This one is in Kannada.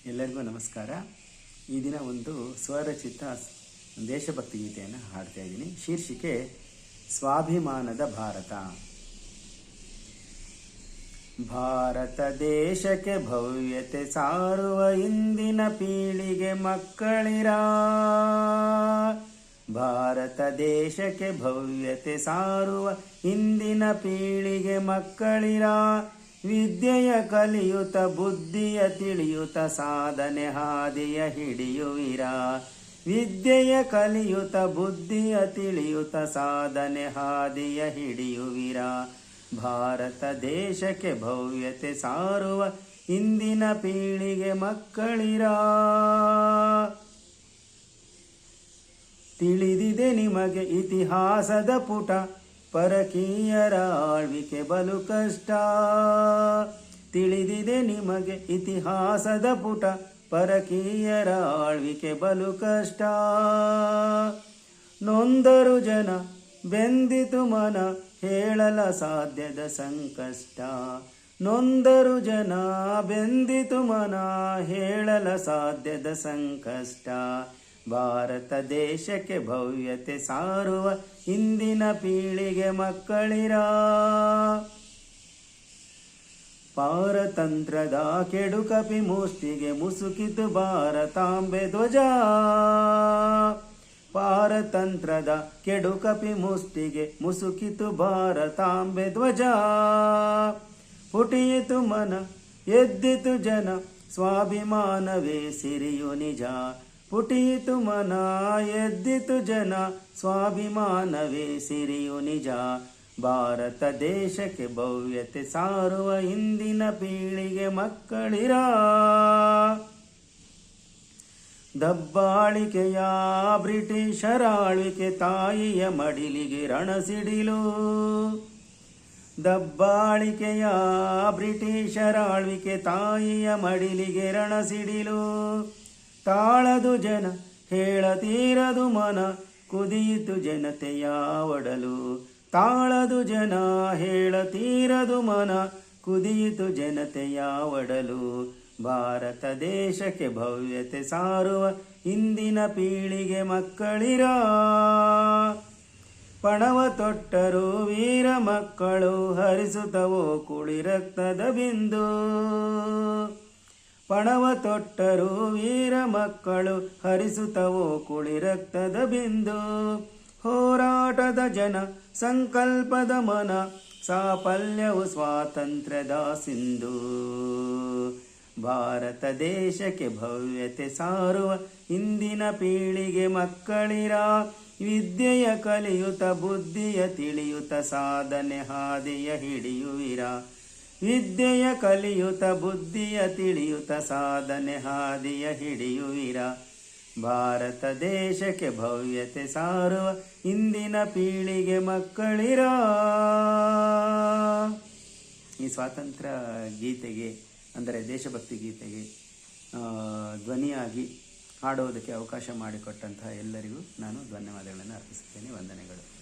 ಎಲ್ಲರಿಗೂ ನಮಸ್ಕಾರ. ಈ ದಿನ ಒಂದು ಸ್ವರಚಿತ ದೇಶಭಕ್ತಿ ಗೀತೆಯನ್ನು ಹಾಡ್ತಾ ಇದ್ದೀನಿ. ಶೀರ್ಷಿಕೆ ಸ್ವಾಭಿಮಾನದ ಭಾರತ. ಭಾರತ ದೇಶಕ್ಕೆ ಭವ್ಯತೆ ಸಾರುವ ಇಂದಿನ ಪೀಳಿಗೆ ಮಕ್ಕಳಿರ. ಭಾರತ ದೇಶಕ್ಕೆ ಭವ್ಯತೆ ಸಾರುವ ಇಂದಿನ ಪೀಳಿಗೆ ಮಕ್ಕಳಿರ. ವಿದ್ಯೆಯ ಕಲಿಯುತ್ತ ಬುದ್ಧಿಯ ತಿಳಿಯುತ್ತ ಸಾಧನೆ ಹಾದಿಯ ಹಿಡಿಯುವಿರ. ವಿದ್ಯೆಯ ಕಲಿಯುತ್ತ ಬುದ್ಧಿಯ ತಿಳಿಯುತ್ತ ಸಾಧನೆ ಹಾದಿಯ ಹಿಡಿಯುವಿರ. ಭಾರತ ದೇಶಕ್ಕೆ ಭವ್ಯತೆ ಸಾರುವ ಇಂದಿನ ಪೀಳಿಗೆ ಮಕ್ಕಳಿರ. ತಿಳಿದಿದೆ ನಿಮಗೆ ಇತಿಹಾಸದ ಪುಟ, ಪರಕೀಯರ ಆಳ್ವಿಕೆ ಬಲು ಕಷ್ಟ. ತಿಳಿದಿದೆ ನಿಮಗೆ ಇತಿಹಾಸದ ಪುಟ, ಪರಕೀಯರ ಆಳ್ವಿಕೆ ಬಲು ಕಷ್ಟ. ನೊಂದರು ಜನ ಬೆಂದಿತು ಮನ, ಹೇಳಲ ಸಾಧ್ಯದ ಸಂಕಷ್ಟ. ನೊಂದರು ಜನ ಬೆಂದಿತು ಮನ, ಹೇಳಲ ಸಾಧ್ಯದ ಸಂಕಷ್ಟ. ಭಾರತ ದೇಶಕ್ಕೆ ಭವ್ಯತೆ ಸಾರುವ ಇಂದಿನ ಪೀಳಿಗೆ ಮಕ್ಕಳಿರ. ಪಾರತಂತ್ರದ ಕೆಡುಕಪಿ ಮುಷ್ಟಿಗೆ ಮುಸುಕಿತು ಭಾರತಾಂಬೆ ಧ್ವಜ. ಪಾರತಂತ್ರದ ಕೆಡುಕಪಿ ಮುಷ್ಟಿಗೆ ಮುಸುಕಿತು ಭಾರತಾಂಬೆ ಧ್ವಜ. ಪುಟಿಯಿತು ಮನ ಎದ್ದಿತು ಜನ, ಸ್ವಾಭಿಮಾನವೇ ಸಿರಿಯು ನಿಜ. ಪುಟಿಯಿತು ಮನ ಎದ್ದಿತು ಜನ, ಸ್ವಾಭಿಮಾನವೇ ಸಿರಿಯು ನಿಜ. ಭಾರತ ದೇಶಕ್ಕೆ ಭವ್ಯತೆ ಸಾರುವ ಇಂದಿನ ಪೀಳಿಗೆ ಮಕ್ಕಳಿರ. ದಬ್ಬಾಳಿಕೆಯ ಬ್ರಿಟಿಷರ ಆಳ್ವಿಕೆ ತಾಯಿಯ ಮಡಿಲಿಗೆ ರಣಸಿಡಿಲು. ದಬ್ಬಾಳಿಕೆಯ ಬ್ರಿಟಿಷರ ಆಳ್ವಿಕೆ ತಾಯಿಯ ಮಡಿಲಿಗೆ ರಣಸಿಡಿಲು. ತಾಳದು ಜನ ಹೇಳತೀರದು ಮನ, ಕುದಿಯಿತು ಜನತೆಯ ಒಡಲು. ತಾಳದು ಜನ ಹೇಳತೀರದು ಮನ, ಕುದಿಯಿತು ಜನತೆಯ ಒಡಲು. ಭಾರತ ದೇಶಕ್ಕೆ ಭವ್ಯತೆ ಸಾರುವ ಇಂದಿನ ಪೀಳಿಗೆ ಮಕ್ಕಳಿರ. ಪಣವ ತೊಟ್ಟರು ವೀರ ಮಕ್ಕಳು, ಹರಿಸುತ್ತವೋ ಕುಳಿ ರಕ್ತದ ಬಿಂದು. ಪಣವ ತೊಟ್ಟರು ವೀರ ಮಕ್ಕಳು, ಹರಿಸುತ್ತವೋ ಕುಳಿ ರಕ್ತದ ಬಿಂದು. ಹೋರಾಟದ ಜನ ಸಂಕಲ್ಪದ ಮನ, ಸಾಫಲ್ಯವು ಸ್ವಾತಂತ್ರ್ಯದ ಸಿಂಧು. ಭಾರತ ದೇಶಕ್ಕೆ ಭವ್ಯತೆ ಸಾರುವ ಇಂದಿನ ಪೀಳಿಗೆ ಮಕ್ಕಳಿರ. ವಿದ್ಯೆಯ ಕಲಿಯುತ್ತ ಬುದ್ಧಿಯ ತಿಳಿಯುತ್ತ ಸಾಧನೆ ಹಾದಿಯ ಹಿಡಿಯುವಿರ. ವಿದ್ಯೆಯ ಕಲಿಯುತ್ತ ಬುದ್ಧಿಯ ತಿಳಿಯುತ್ತ ಸಾಧನೆ ಹಾದಿಯ ಹಿಡಿಯುವಿರ. ಭಾರತ ದೇಶಕ್ಕೆ ಭವ್ಯತೆ ಸಾರುವ ಇಂದಿನ ಪೀಳಿಗೆ ಮಕ್ಕಳಿರ. ಈ ಸ್ವಾತಂತ್ರ್ಯ ಗೀತೆಗೆ ಅಂದರೆ ದೇಶಭಕ್ತಿ ಗೀತೆಗೆ ಧ್ವನಿಯಾಗಿ ಹಾಡೋದಕ್ಕೆ ಅವಕಾಶ ಮಾಡಿಕೊಟ್ಟಂತಹ ಎಲ್ಲರಿಗೂ ನಾನು ಧನ್ಯವಾದಗಳನ್ನು ಅರ್ಪಿಸುತ್ತೇನೆ. ವಂದನೆಗಳು.